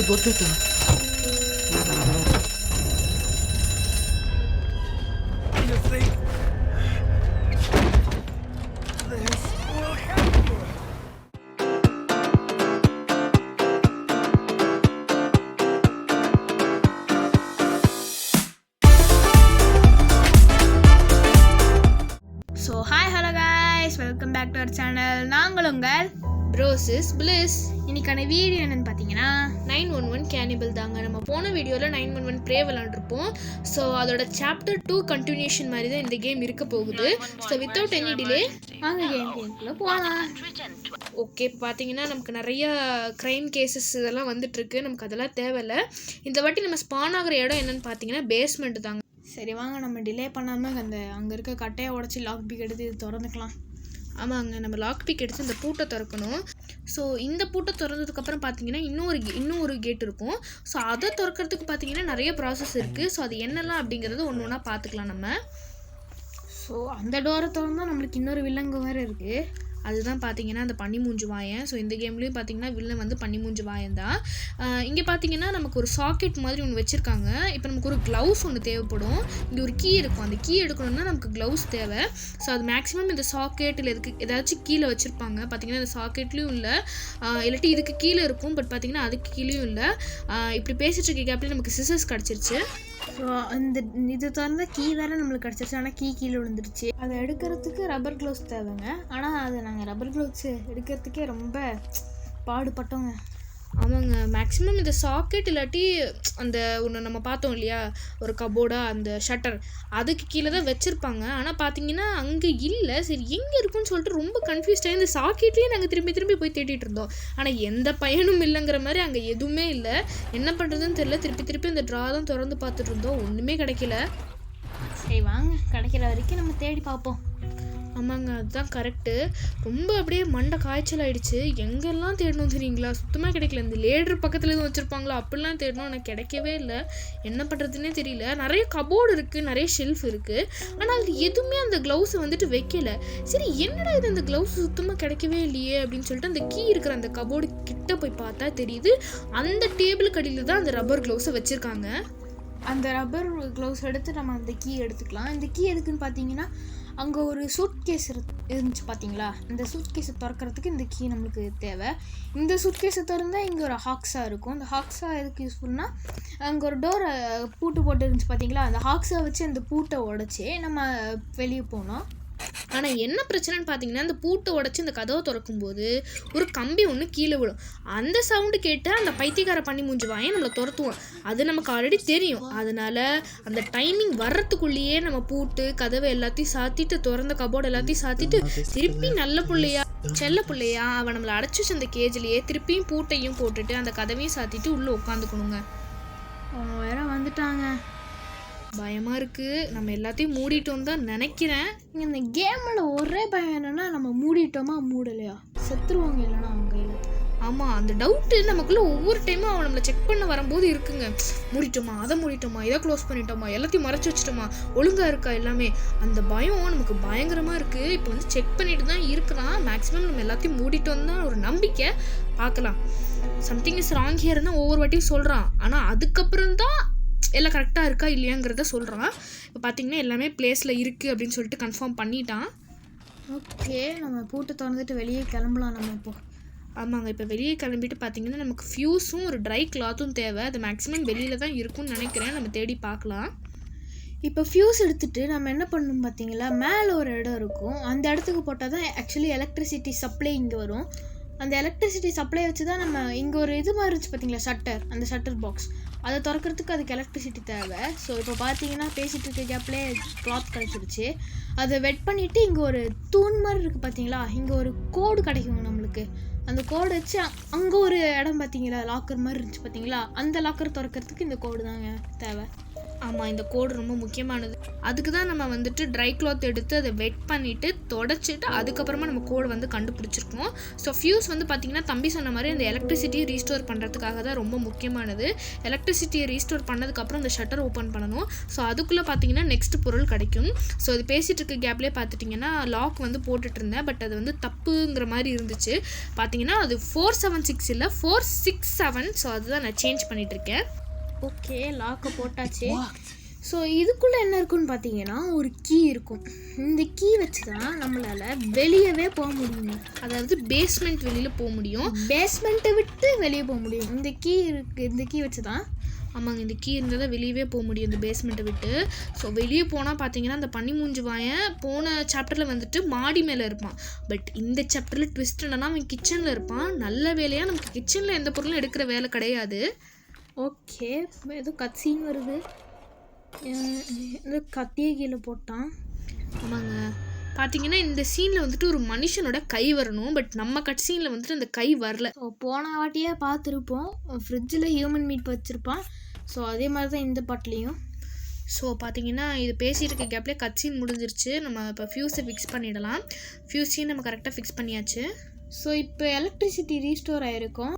ಗೊತ್ತಾಯ್ತಾ? So hi hello guys, welcome back to our channel. நாங்கள் உங்கள் ப்ரோசிஸ் பிளிஸ். இன்னைக்கான வீடியோ என்னென்னு பார்த்தீங்கன்னா 911 கேனிபிள் தாங்க. நம்ம போன வீடியோவில் 911 ப்ரே விளாண்டுருப்போம். ஸோ அதோட சாப்டர் 2 கண்டினியூஷன் மாதிரி தான் இந்த கேம் இருக்க போகுது. ஸோ வித்தவுட் எனி டிலே வாங்க கேம்குள்ளே போகலாம். ஓகே, இப்போ பார்த்தீங்கன்னா நமக்கு நிறைய க்ரைம் கேசஸ் இதெல்லாம் வந்துட்டுருக்கு. நமக்கு அதெல்லாம் தேவையில்லை. இந்த வாட்டி நம்ம ஸ்பான் ஆகிற இடம் என்னென்னு பார்த்தீங்கன்னா பேஸ்மெண்ட் தாங்க. சரி வாங்க, நம்ம டிலே பண்ணாமல் அங்கே இருக்க கட்டையை உடச்சி லாக் பிக் எடுத்து இது திறந்துக்கலாம். ஆமாங்க, நம்ம லாக் பிக் எடுத்து இந்த பூட்டை திறக்கணும். ஸோ இந்த பூட்டை திறந்ததுக்கப்புறம் பார்த்தீங்கன்னா இன்னும் ஒரு கேட் இருக்கும். ஸோ அதை திறக்கிறதுக்கு பார்த்தீங்கன்னா நிறைய ப்ராசஸ் இருக்குது. ஸோ அது என்னெல்லாம் அப்படிங்கிறது ஒன்று ஒன்றா பார்த்துக்கலாம் நம்ம. ஸோ அந்த டோரை திறந்தால் நம்மளுக்கு இன்னொரு வில்லங்க வேறு இருக்குது. அதுதான் பார்த்தீங்கன்னா அந்த பனி மூஞ்சு வாயன். ஸோ இந்த கேம்லேயும் பார்த்தீங்கன்னா வில்லன் வந்து பனி மூஞ்சு வாயன் தான். இங்கே பார்த்தீங்கன்னா நமக்கு ஒரு சாக்கெட் மாதிரி ஒன்று வச்சுருக்காங்க. இப்போ நமக்கு ஒரு க்ளவுஸ் ஒன்று தேவைப்படும். இங்கே ஒரு கீ இருக்கும். அந்த கீ எடுக்கணும்னா நமக்கு க்ளவுஸ் தேவை. ஸோ அது மேக்ஸிமம் இந்த சாக்கெட் இல்லை இதுக்கு ஏதாச்சும் கீழே வச்சுருப்பாங்க. பார்த்தீங்கன்னா இந்த சாக்கெட்லேயும் இல்லை, இல்லாட்டி இதுக்கு கீழே இருக்கும். பட் பார்த்தீங்கன்னா அதுக்கு கீழேயும் இல்லை. இப்படி பேசிகிட்டு இருக்க கேப்லேயே நமக்கு சிசர்ஸ் கிடச்சிருச்சு. ஸோ அந்த இது திறந்த கீ வேறு நம்மளுக்கு கிடச்சிருச்சு. ஆனால் கீழே விழுந்துருச்சு. அதை எடுக்கிறதுக்கு ரப்பர் க்ளவுஸ் தேவைங்க. ஆனால் அது நாங்கள் ரப்பர் க்ளவுஸ் எடுக்கிறதுக்கே ரொம்ப பாடுபட்டோங்க. ஆமாங்க, மேக்ஸிமம் இந்த சாக்கெட் இல்லாட்டி அந்த ஒன்று நம்ம பார்த்தோம் இல்லையா, ஒரு கபோர்டா அந்த ஷட்டர், அதுக்கு கீழே தான் வச்சுருப்பாங்க. ஆனால் பார்த்தீங்கன்னா அங்கே இல்லை. சரி எங்கே இருக்குன்னு சொல்லிட்டு ரொம்ப கன்ஃபியூஸ்டாக இந்த சாக்கெட்லேயே நாங்கள் திரும்பி போய் தேடிட்டு இருந்தோம். ஆனால் எந்த பயனும் இல்லைங்கிற மாதிரி அங்கே எதுவுமே இல்லை. என்ன பண்ணுறதுன்னு தெரியல. திருப்பி இந்த ட்ரா தான் திறந்து பார்த்துட்டு இருந்தோம். ஒன்றுமே கிடைக்கல. சரி வாங்க, கிடைக்கிற வரைக்கும் நம்ம தேடி பார்ப்போம். ஆமாங்க, அதுதான் கரெக்டு. ரொம்ப அப்படியே மண்டை காய்ச்சல் ஆகிடுச்சு. எங்கெல்லாம் தேடணும் தெரியுங்களா, சுத்தமாக கிடைக்கல. இந்த லேடர் பக்கத்தில் எதுவும் வச்சுருப்பாங்களா அப்படிலாம் தேடணும். எனக்கு கிடைக்கவே இல்லை. என்ன பண்ணுறதுன்னே தெரியல. நிறைய கபோர்டு இருக்குது, நிறைய ஷெல்ஃப் இருக்குது. ஆனால் அது எதுவுமே அந்த க்ளவுஸை வந்துட்டு வைக்கல. சரி என்னடா இது, அந்த க்ளவுஸ் சுத்தமாக கிடைக்கவே இல்லையே அப்படின்னு சொல்லிட்டு அந்த கீ இருக்கிற அந்த கபோர்டு கிட்ட போய் பார்த்தா தெரியுது அந்த டேபிளுக்கு அடியில் தான் அந்த ரப்பர் க்ளவுஸை வச்சுருக்காங்க. அந்த ரப்பர் க்ளவுஸ் எடுத்து நம்ம அந்த கீ எடுத்துக்கலாம். இந்த கீ எதுக்குன்னு பார்த்தீங்கன்னா, அங்கே ஒரு சூட் கேஸ் இருந்துச்சு பார்த்தீங்களா, இந்த சூட் கேஸை திறக்கிறதுக்கு இந்த கீ நம்மளுக்கு தேவை. இந்த சூட் கேஸை திறந்தால் இங்கே ஒரு ஹாக்ஸா இருக்கும். இந்த ஹாக்ஸா எதுக்கு யூஸ்ஃபுல்னால், அங்கே ஒரு டோரை பூட்டு போட்டு இருந்துச்சு பார்த்தீங்களா, அந்த ஹாக்ஸா வச்சு அந்த பூட்டை உடச்சி நம்ம வெளியே போனோம். ஆனால் என்ன பிரச்சனைன்னு பார்த்தீங்கன்னா, அந்த பூட்டை உடச்சி இந்த கதவை திறக்கும்போது ஒரு கம்பி ஒன்று கீழே விடும். அந்த சவுண்டு கேட்டு அந்த பைத்தியக்கார பண்ணி மூஞ்சி வாயை நம்மளை துரத்துவோம். அது நமக்கு ஆல்ரெடி தெரியும். அதனால் அந்த டைமிங் வர்றதுக்குள்ளேயே நம்ம பூட்டு கதவை எல்லாத்தையும் சாத்திட்டு, திறந்த கபோர்டு எல்லாத்தையும் சாத்திட்டு, திருப்பி நல்ல பிள்ளையா செல்ல பிள்ளையா அவன் நம்மளை அடைச்சி வச்சு அந்த கேஜ்லேயே திருப்பியும் பூட்டையும் போட்டுட்டு அந்த கதவையும் சாத்திட்டு உள்ளே உட்காந்துக்கணுங்க. அவங்க வேற வந்துட்டாங்க. பயமாக இருக்குது. நம்ம எல்லாத்தையும் மூடிட்டோம் தான் நினைக்கிறேன். இந்த கேமில் ஒரே பயம் என்னென்னா, நம்ம மூடிட்டோமா மூடலையா செத்துருவாங்க இல்லைன்னா அவங்க கையில். ஆமாம், அந்த டவுட்டு நமக்குள்ளே ஒவ்வொரு டைமும் அவன் நம்மளை செக் பண்ண வரும்போது இருக்குங்க. மூடிட்டோமா, அதை மூடிட்டோமா, இதை க்ளோஸ் பண்ணிட்டோமா, எல்லாத்தையும் மறைச்சி வச்சிட்டோமா, ஒழுங்காக இருக்கா எல்லாமே, அந்த பயம் நமக்கு பயங்கரமாக இருக்குது. இப்போ வந்து செக் பண்ணிட்டு தான் இருக்கிறான். மேக்ஸிமம் நம்ம எல்லாத்தையும் மூடிட்டோம் தான் ஒரு நம்பிக்கை. பார்க்கலாம். சம்திங் இஸ் ராங் ஹியர்னு ஒவ்வொரு வாட்டியும் சொல்கிறான். ஆனால் அதுக்கப்புறம் தான் எல்லாம் கரெக்டாக இருக்கா இல்லையாங்கிறத சொல்கிறான். இப்போ பார்த்தீங்கன்னா எல்லாமே பிளேஸில் இருக்குது அப்படின்னு சொல்லிட்டு கன்ஃபார்ம் பண்ணிட்டான். ஓகே, நம்ம பூட்டு திறந்துட்டு வெளியே கிளம்பலாம் நம்ம இப்போ. ஆமாங்க, இப்போ வெளியே கிளம்பிட்டு பார்த்தீங்கன்னா நமக்கு ஃப்யூஸும் ஒரு ட்ரை கிளாத்தும் தேவை. அது மேக்ஸிமம் வெளியில் தான் இருக்கும்னு நினைக்கிறேன். நம்ம தேடி பார்க்கலாம். இப்போ ஃப்யூஸ் எடுத்துகிட்டு நம்ம என்ன பண்ணணும் பார்த்தீங்களா, மேலே ஒரு இடம் இருக்கும். அந்த இடத்துக்கு போட்டால் தான் ஆக்சுவலி எலக்ட்ரிசிட்டி சப்ளை இங்கே வரும். அந்த எலக்ட்ரிசிட்டி சப்ளை வச்சு தான் நம்ம இங்கே ஒரு இது மாதிரி இருந்துச்சு பார்த்தீங்களா, ஷட்டர், அந்த ஷட்டர் பாக்ஸ், அதை திறக்கிறதுக்கு அதுக்கு எலக்ட்ரிசிட்டி தேவை. ஸோ இப்போ பார்த்தீங்கன்னா பேசிகிட்டு இருக்க கேப்லேயே கிளாத் கிடச்சிருச்சு. அதை வெட் பண்ணிவிட்டு இங்கே ஒரு தூண் மாதிரி இருக்குது பார்த்தீங்களா, இங்கே ஒரு கோடு கிடைக்குங்க நம்மளுக்கு. அந்த கோடு வச்சு அங்கே ஒரு இடம் பார்த்தீங்களா, லாக்கர் மாதிரி இருந்துச்சு பார்த்தீங்களா, அந்த லாக்கர் திறக்கிறதுக்கு இந்த கோடு தாங்க தேவை. ஆமாம், இந்த கோடு ரொம்ப முக்கியமானது. அதுக்கு தான் நம்ம வந்துட்டு ட்ரை கிளாத் எடுத்து அதை வெட் பண்ணிவிட்டு தொடச்சிட்டு அதுக்கப்புறமா நம்ம கோடு வந்து கண்டுபிடிச்சிருக்கோம். ஸோ ஃபியூஸ் வந்து பார்த்திங்கன்னா தம்பி சொன்ன மாதிரி அந்த எலக்ட்ரிசிட்டியை ரீஸ்டோர் பண்ணுறதுக்காக தான் ரொம்ப முக்கியமானது. எலக்ட்ரிசிட்டியை ரீஸ்டோர் பண்ணதுக்கப்புறம் அந்த ஷட்டர் ஓப்பன் பண்ணணும். ஸோ அதுக்குள்ளே பார்த்திங்கன்னா நெக்ஸ்ட் பொருள் கிடைக்கும். ஸோ அது பேசிகிட்டு இருக்க கேப்லேயே பார்த்துட்டிங்கன்னா லாக் வந்து போட்டுட்டு இருந்தேன். பட் அது வந்து தப்புங்கிற மாதிரி இருந்துச்சு. பார்த்திங்கன்னா அது 476 இல்லை 467. ஸோ அதுதான் நான் சேஞ்ச் பண்ணிகிட்ருக்கேன். ஓகே, லாக்கை போட்டாச்சு. ஸோ இதுக்குள்ளே என்ன இருக்குன்னு பார்த்தீங்கன்னா ஒரு கீ இருக்கும். இந்த கீ வச்சு தான் நம்மளால் வெளியவே போக முடியுங்க. அதாவது பேஸ்மெண்ட் வெளியில் போக முடியும். பேஸ்மெண்ட்டை விட்டு வெளியே போக முடியும். இந்த கீ இருக்குது, இந்த கீ வச்சு தான். ஆமாங்க, இந்த கீ இருந்தால் தான் வெளியவே போக முடியும் இந்த பேஸ்மெண்ட்டை விட்டு. ஸோ வெளியே போனால் பார்த்தீங்கன்னா அந்த பனி மூஞ்சி வாயன் போன சாப்டரில் வந்துட்டு மாடி மேலே இருப்பான். பட் இந்த சாப்டரில் ட்விஸ்ட் என்னன்னா அவன் கிச்சனில் இருப்பான். நல்ல வேலையாக நமக்கு கிச்சனில் எந்த பொருளும் எடுக்கிற வேலை கிடையாது. ஓகே, ஏதோ கட்சீன் வருது. இந்த கத்தியை கீழே போட்டான். ஆமாங்க, பார்த்தீங்கன்னா இந்த சீனில் வந்துட்டு ஒரு மனுஷனோட கை வரணும். பட் நம்ம கட் சீனில் வந்துட்டு அந்த கை வரல. ஸோ போன வாட்டியே பார்த்துருப்போம், ஃப்ரிட்ஜில் ஹியூமன் மீட் வச்சுருப்பான். ஸோ அதே மாதிரி தான் இந்த பாட்டிலையும். ஸோ பார்த்தீங்கன்னா இது பேசிகிட்டு இருக்க கேப்லேயே கட் சீன் முடிஞ்சிருச்சு. நம்ம இப்போ ஃபியூஸை ஃபிக்ஸ் பண்ணிடலாம். ஃபியூஸையும் நம்ம கரெக்டாக ஃபிக்ஸ் பண்ணியாச்சு. ஸோ இப்போ எலக்ட்ரிசிட்டி ரீஸ்டோர் ஆகிருக்கும்.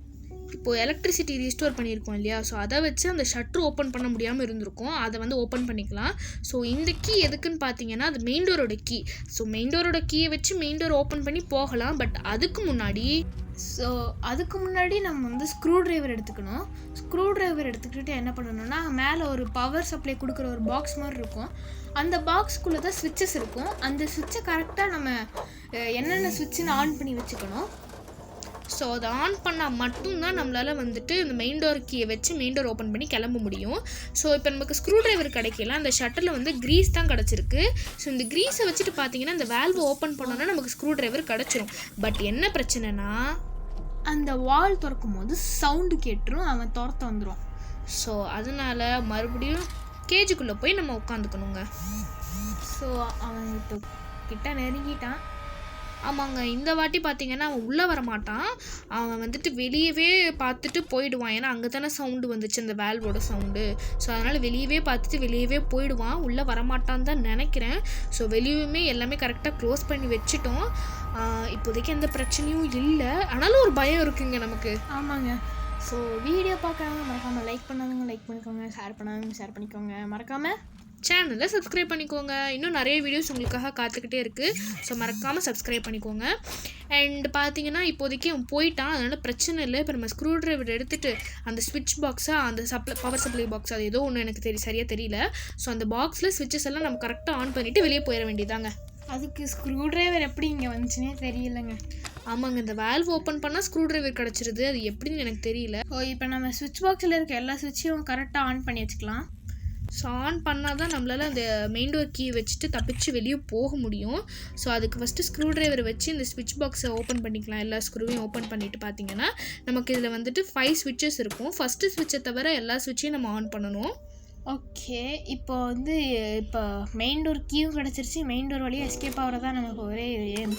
இப்போது எலக்ட்ரிசிட்டி ரீஸ்டோர் பண்ணியிருக்கோம் இல்லையா? ஸோ அதை வச்சு அந்த ஷட்ரு ஓப்பன் பண்ண முடியாமல் இருந்திருக்கும். அதை வந்து ஓப்பன் பண்ணிக்கலாம். ஸோ இந்த கீ எதுக்குன்னு பார்த்தீங்கன்னா அது மெயின் டோரோட கீ. ஸோ மெயின் டோரோட கீயை வச்சு மெயின் டோர் ஓப்பன் பண்ணி போகலாம். பட் அதுக்கு முன்னாடி நம்ம வந்து ஸ்க்ரூ ட்ரைவர் எடுத்துக்கணும். ஸ்க்ரூ ட்ரைவர் எடுத்துக்கிட்டு என்ன பண்ணணும்னா மேலே ஒரு பவர் சப்ளை கொடுக்குற ஒரு பாக்ஸ் மாதிரி இருக்கும். அந்த பாக்ஸ்க்குள்ளே தான் ஸ்விட்சஸ் இருக்கும். அந்த ஸ்விட்சை கரெக்டாக நம்ம என்னென்ன ஸ்விட்சுன்னு ஆன் பண்ணி வச்சுக்கணும். ஸோ அதை ஆன் பண்ணால் மட்டும்தான் நம்மளால் வந்துட்டு இந்த மெயின் டோர் கீயை வச்சு மெயின் டோர் ஓப்பன் பண்ணி கிளம்ப முடியும். ஸோ இப்போ நமக்கு ஸ்க்ரூ ட்ரைவர் கிடைக்கல, அந்த ஷட்டரில் வந்து க்ரீஸ் தான் கிடச்சிருக்கு. ஸோ இந்த க்ரீஸை வச்சுட்டு பார்த்தீங்கன்னா இந்த வேல்வை ஓப்பன் பண்ணோன்னா நமக்கு ஸ்க்ரூ ட்ரைவர் கிடச்சிரும். பட் என்ன பிரச்சனைனா அந்த வால் திறக்கும் போது சவுண்டு கேட்டுரும், அவன் துரத்த வந்துடும். ஸோ அதனால் மறுபடியும் கேஜுக்குள்ளே போய் நம்ம உட்காந்துக்கணுங்க. ஸோ அவன் இப்போ கிட்ட நெருங்கிட்டான். ஆமாங்க, இந்த வாட்டி பார்த்தீங்கன்னா அவன் உள்ளே வர மாட்டான். அவன் வந்துட்டு வெளியவே பார்த்துட்டு போயிடுவான். ஏன்னா அங்கே தானே சவுண்டு வந்துச்சு, அந்த வேல்வோட சவுண்டு. ஸோ அதனால் வெளியவே பார்த்துட்டு வெளியவே போயிடுவான். உள்ளே வரமாட்டான்னு தான் நினைக்கிறேன். ஸோ வெளியுமே எல்லாமே கரெக்டாக க்ளோஸ் பண்ணி வச்சுட்டோம். இப்போதைக்கு எந்த பிரச்சனையும் இல்லை. ஆனாலும் ஒரு பயம் இருக்குங்க நமக்கு. ஆமாங்க. ஸோ வீடியோ பார்க்குறவங்க மறக்காமல் லைக் பண்ணாதவங்க லைக் பண்ணிக்கோங்க, ஷேர் பண்ணாதவங்க ஷேர் பண்ணிக்கோங்க, மறக்காமல் சேனலை சப்ஸ்கிரைப் பண்ணிக்கோங்க. இன்னும் நிறைய வீடியோஸ் உங்களுக்காக காத்துக்கிட்டே இருக்குது. ஸோ மறக்காமல் சப்ஸ்கிரைப் பண்ணிக்கோங்க. அண்ட் பார்த்தீங்கன்னா இப்போதைக்கு அவன் போயிட்டான், அதனால் பிரச்சனை இல்லை. இப்போ நம்ம ஸ்க்ரூ ட்ரைவர் எடுத்துகிட்டு அந்த ஸ்விட்ச் பாக்ஸாக அந்த பவர் சப்ளை பாக்ஸ் அது ஏதோ ஒன்று எனக்கு சரியாக தெரியல. ஸோ அந்த பாக்ஸில் ஸ்விட்சஸ் எல்லாம் நம்ம கரெக்டாக ஆன் பண்ணிவிட்டு வெளியே போயிட வேண்டியதாங்க. அதுக்கு ஸ்க்ரூ ட்ரைவர் எப்படி இங்கே வந்துச்சுன்னே தெரியலைங்க. ஆமாங்க, இந்த வேல்வ் ஓப்பன் பண்ணால் ஸ்க்ரூ ட்ரைவர் கிடச்சிருது. அது எப்படின்னு எனக்கு தெரியல. ஸோ இப்போ நம்ம ஸ்விட்ச் பாக்ஸில் இருக்க எல்லா ஸ்விட்சையும் கரெக்டாக ஆன் பண்ணி வச்சுக்கலாம். ஸோ ஆன் பண்ணால் தான் நம்மளால் அந்த மெயின் டோர் கீ வச்சுட்டு தப்பிச்சு வெளியே போக முடியும். ஸோ அதுக்கு ஃபஸ்ட்டு ஸ்க்ரூ ட்ரைவர் வச்சு இந்த ஸ்விட்ச் பாக்ஸை ஓப்பன் பண்ணிக்கலாம். எல்லா ஸ்க்ரூவையும் ஓப்பன் பண்ணிவிட்டு பார்த்தீங்கன்னா நமக்கு இதில் வந்துட்டு 5 ஸ்விட்சஸ் இருக்கும். ஃபஸ்ட்டு ஸ்விட்சை தவிர எல்லா ஸ்விட்சையும் நம்ம ஆன் பண்ணணும். ஓகே, இப்போ மெயின் டோர் கீயும் கிடச்சிருச்சு. மெயின் டோர் வழியாக எஸ்கேப் ஆகிறதா நமக்கு ஒரே ஏம்.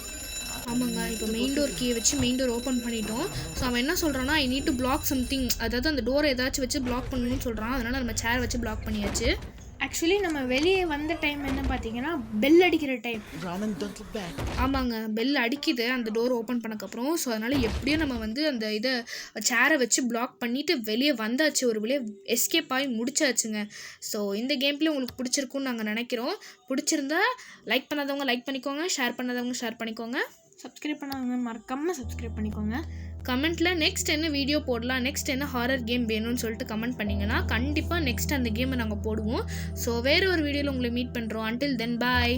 ஆமாங்க, இப்போ மெயின் டோர் கீயை வச்சு மெயின் டோர் ஓப்பன் பண்ணிட்டோம். ஸோ அவன் என்ன சொல்கிறான்னா I need to block something, அதாவது அந்த டோரை ஏதாச்சும் வச்சு பிளாக் பண்ணணும்னு சொல்கிறான். அதனால் நம்ம சேர் வச்சு பிளாக் பண்ணியாச்சு. ஆக்சுவலி நம்ம வெளியே வந்த டைம் என்ன பார்த்தீங்கன்னா பெல் அடிக்கிற டைம். ஆமாங்க, பெல் அடிக்குது அந்த டோர் ஓப்பன் பண்ணக்கப்புறம். ஸோ அதனால் எப்படியும் நம்ம வந்து அந்த இதை சேரை வச்சு பிளாக் பண்ணிவிட்டு வெளியே வந்தாச்சு. ஒரு வெளியே எஸ்கேப் ஆகி முடிச்சாச்சுங்க. ஸோ இந்த கேம் பிளே உங்களுக்கு பிடிச்சிருக்குன்னு நாங்கள் நினைக்கிறோம். பிடிச்சிருந்தா லைக் பண்ணாதவங்க லைக் பண்ணிக்கோங்க, ஷேர் பண்ணாதவங்க ஷேர் பண்ணிக்கோங்க, சப்ஸ்கிரைப் பண்ணாதவங்க மறக்காமல் சப்ஸ்கிரைப் பண்ணிக்கோங்க. கமெண்ட்டில் நெக்ஸ்ட் என்ன வீடியோ போடலாம், நெக்ஸ்ட் என்ன ஹாரர் கேம் வேணும்னு சொல்லிட்டு கமெண்ட் பண்ணிங்கன்னா கண்டிப்பாக நெக்ஸ்ட் அந்த கேமை நாங்கள் போடுவோம். ஸோ வேறு ஒரு வீடியோவில் உங்களை மீட் பண்ணுறோம். அன்டில் தென் பாய்.